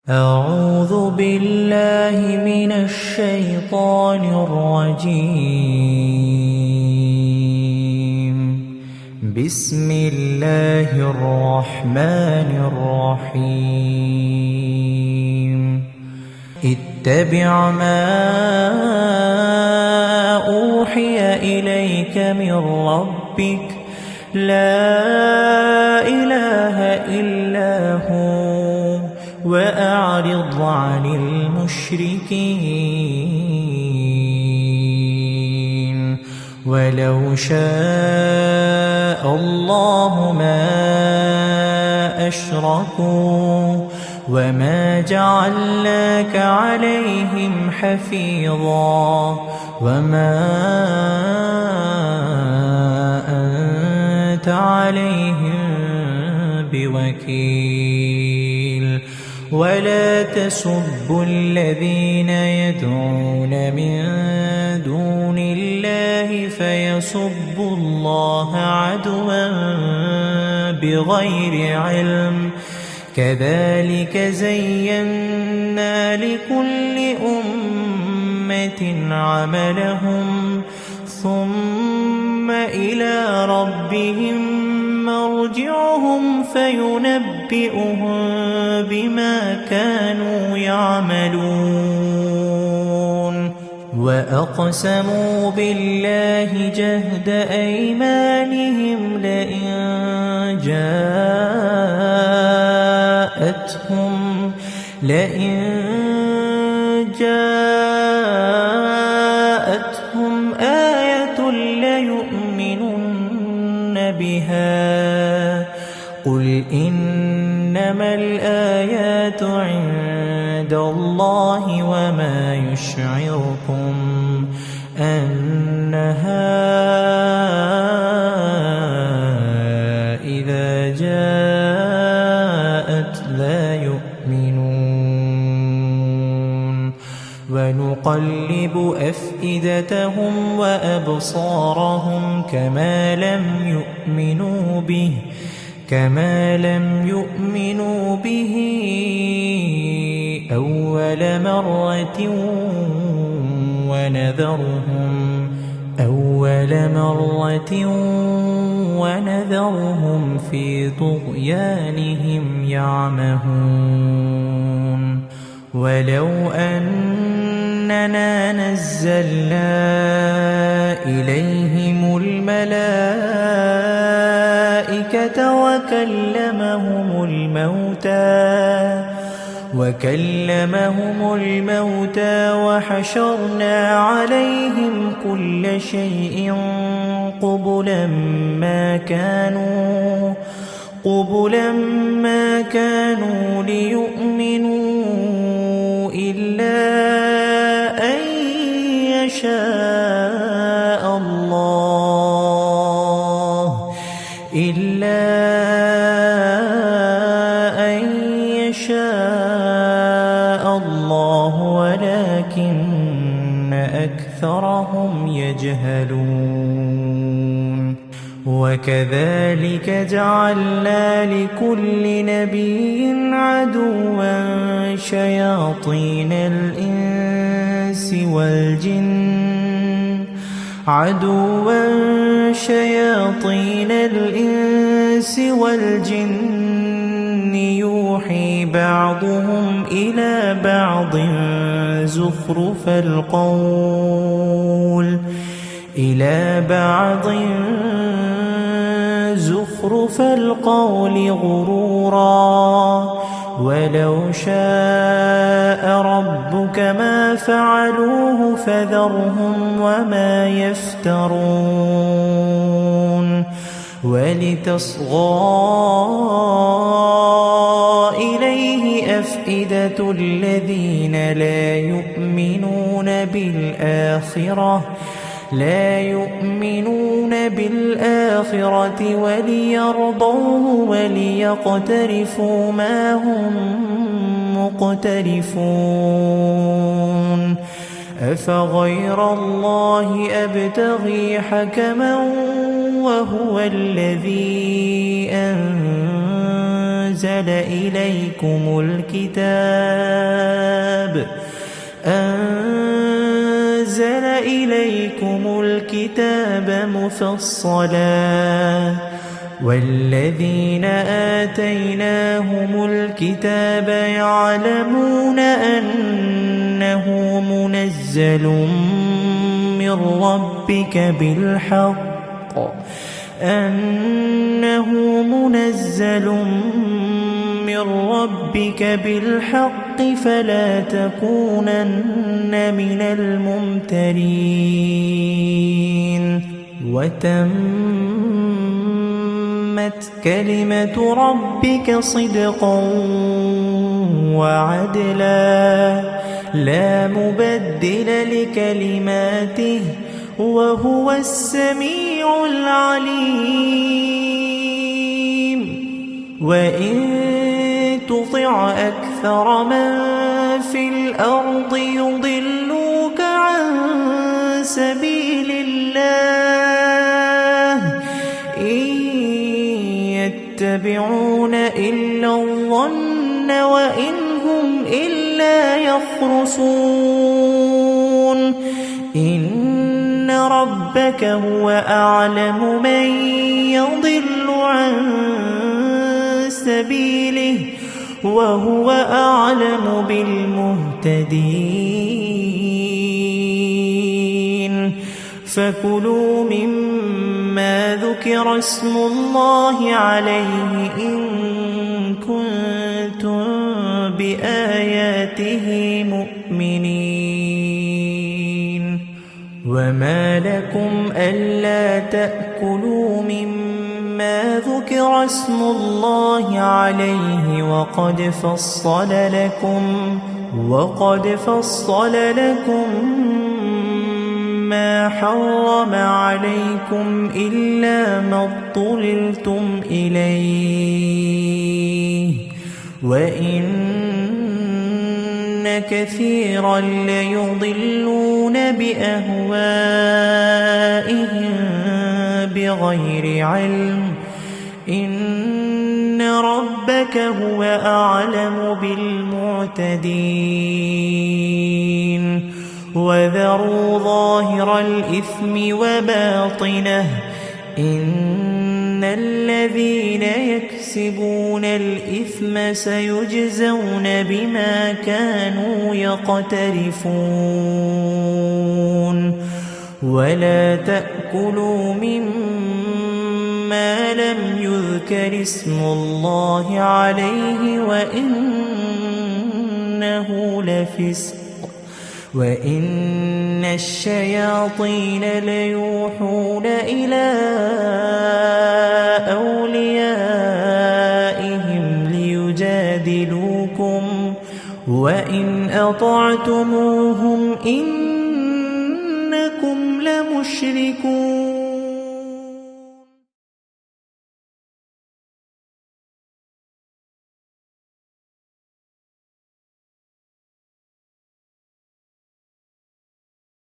أعوذ بالله من الشيطان الرجيم. بسم الله الرحمن الرحيم. اتبع ما أوحي إليك من ربك لا إله إلا هو وأعرض عن المشركين. ولو شاء الله ما أشركوا وما جعلناك عليهم حفيظا وما أنت عليهم بوكيل. ولا تسبوا الذين يدعون من دون الله فيسبوا الله عدوا بغير علم. كذلك زينا لكل أمة عملهم ثم إلى ربهم مرجعهم فينبئهم بما كانوا يعملون. وأقسموا بالله جهد أيمانهم لئن جاءتهم آية ليؤمنن بها. قل إنما الآيات عند الله وما يشعركم أنها إذا جاءت لا يؤمنون. ونقلب أفئدتهم وأبصارهم كما لم يؤمنوا به أول مرة ونذرهم في طغيانهم يعمهون. ولو أننا نزلنا إليهم الملائكة وكلمهم الموتى وحشرنا عليهم كل شيء قبلا ما كانوا ليؤمنوا إلا أن يشاء الله ولكن أكثرهم يجهلون. وكذلك جعلنا لكل نبي عدوا شياطين الإنس والجن يوحي بعضهم إلى بعض زخرف القول غرورا. ولو شاء ربك ما فعلوه فذرهم وما يفترون. ولتصغى إليه أفئدة الذين لا يؤمنون بالآخرة وليرضوه وليقترفوا ما هم مقترفون. أفغير الله أبتغي حكما وهو الذي أنزل أنزل إليكم الكتاب مفصلا والذين آتيناهم الكتاب يعلمون أنه منزل من ربك بالحق فلا تكونن من الممترين وتمت كلمة ربك صدقا وعدلا لا مبدل لكلماته وهو السميع العليم وإن تطع أكثر من في الأرض يضلوك عن سبيل الله إن يتبعون إلا الظن وإن هم إلا يخرصون إن ربك هو أعلم من يضل عن سبيله وهو أعلم بالمهتدين فكلوا مما ذكر اسم الله عليه إن كنتم بآياته مؤمنين وما لكم ألا تأكلوا مما ذكر اسم الله عليه وقد فصل لكم ما حرم عليكم إلا ما اضطررتم إليه وإن كثيرا ليضلون بأهوائهم بغير علم إن ربك هو أعلم بالمعتدين وذروا ظاهر الإثم وباطنه إن الذين يكسبون الإثم سيجزون بما كانوا يقترفون ولا تأكلوا مما لم يذكر اسم الله عليه وإنه لفسق وإن الشياطين ليوحون إلى أوليائهم ليجادلوكم وإن أطعتموهم إنكم لمشركون